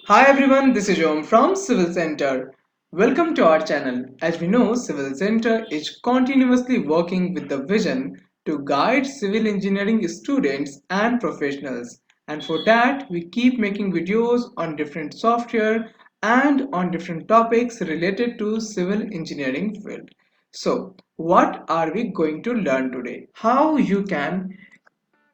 Hi everyone, this is Om from Civil Center. Welcome to our channel. As we know, Civil Center is continuously working with the vision to guide civil engineering students and professionals. And for that, we keep making videos on different software and on different topics related to civil engineering field. So, what are we going to learn today? How you can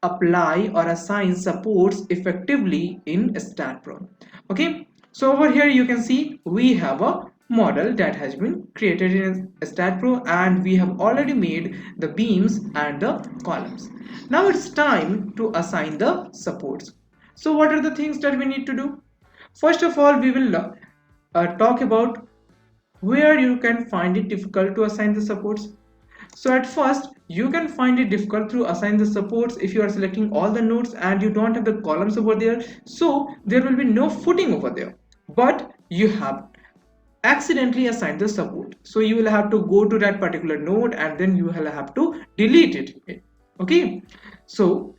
apply or assign supports effectively in Staad.pro. Okay, so over here you can see we have a model that has been created in Staad.pro and we have already made the beams and the columns. Now it's time to assign the supports. So what are the things that we need to do? First of all, we will talk about where you can find it difficult to assign the supports. So at first, you can find it difficult to assign the supports if you are selecting all the nodes and you don't have the columns over there. So there will be no footing over there. But you have accidentally assigned the support. So you will have to go to that particular node and then you will have to delete it. Okay. So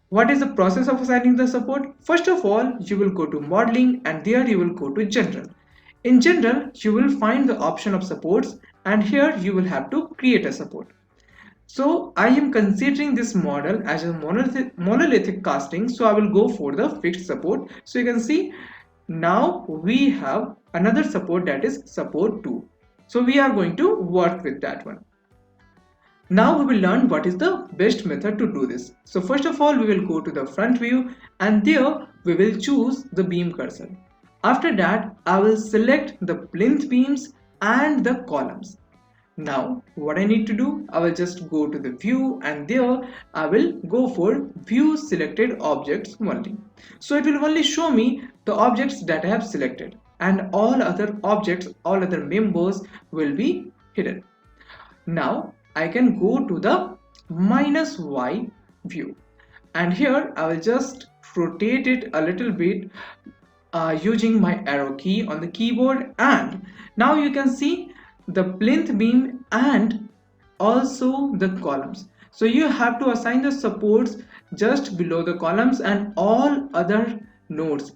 what is the process of assigning the support? First of all, you will go to modeling and there you will go to general. In general, you will find the option of supports and here you will have to create a support. So I am considering this model as a monolithic casting, so I will go for the fixed support. So you can see now we have another support, that is support 2. So we are going to work with that one. Now we will learn what is the best method to do this. So first of all, we will go to the front view and there we will choose the beam cursor. After that, I will select the plinth beams and the columns. Now what I need to do, I will just go to the view and there I will go for view selected objects only. So it will only show me the objects that I have selected and all other objects, all other members will be hidden. Now I can go to the -y view and here I will just rotate it a little bit using my arrow key on the keyboard, and now you can see the plinth beam and also the columns. So you have to assign the supports just below the columns and all other nodes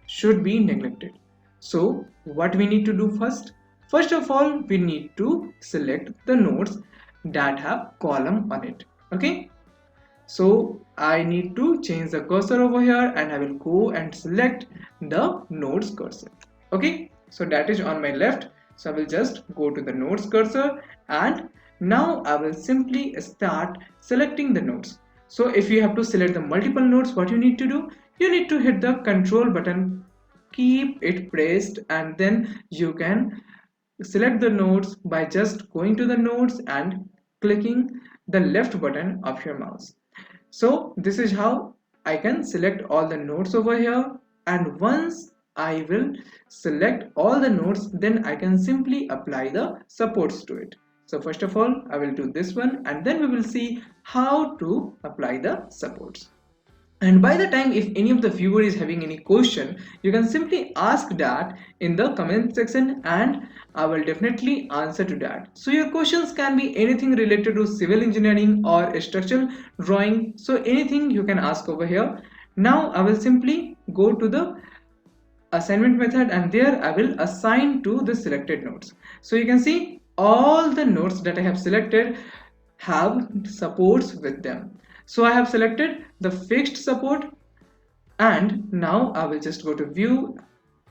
should be neglected. So what we need to do first? First of all, we need to select the nodes that have column on it. Okay. So I need to change the cursor over here and I will go and select the nodes cursor. Okay. So that is on my left. So I will just go to the nodes cursor and now I will simply start selecting the nodes. So if you have to select the multiple nodes, what you need to do? You need to hit the control button, keep it pressed, and then you can select the nodes by just going to the nodes and clicking the left button of your mouse. So this is how I can select all the nodes over here, and once I will select all the nodes, then I can simply apply the supports to it. So first of all, I will do this one and then we will see how to apply the supports. And by the time if any of the viewer is having any question, you can simply ask that in the comment section and I will definitely answer to that. So your questions can be anything related to civil engineering or structural drawing. So anything you can ask over here. Now I will simply go to the assignment method and there I will assign to the selected nodes. So you can see all the nodes that I have selected have supports with them. So I have selected the fixed support and now I will just go to view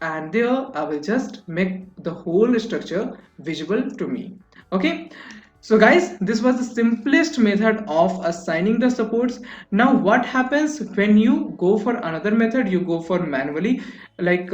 and there I will just make the whole structure visible to me. Okay. So guys, this was the simplest method of assigning the supports. Now what happens when you go for another method, you go for manually, like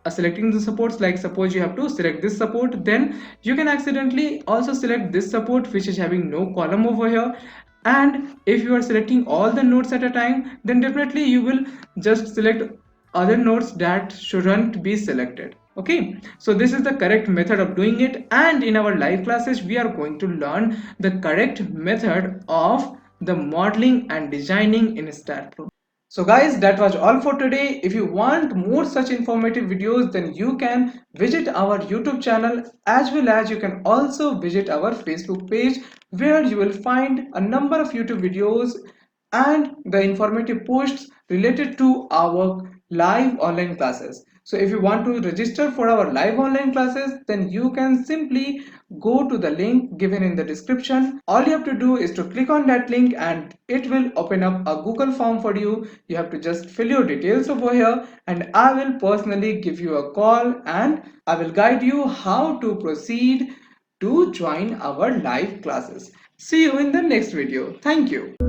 selecting the supports, like suppose you have to select this support, then you can accidentally also select this support which is having no column over here. And if you are selecting all the nodes at a time, then definitely you will just select other nodes that shouldn't be selected. Okay, so this is the correct method of doing it, and in our live classes we are going to learn the correct method of the modeling and designing in Staad.pro. So guys, that was all for today. If you want more such informative videos, then you can visit our YouTube channel, as well as you can also visit our Facebook page, where you will find a number of YouTube videos and the informative posts related to our live online classes. So if you want to register for our live online classes, then you can simply go to the link given in the description. All you have to do is to click on that link and it will open up a Google form for you. You have to just fill your details over here and I will personally give you a call and I will guide you how to proceed to join our live classes. See you in the next video. Thank you.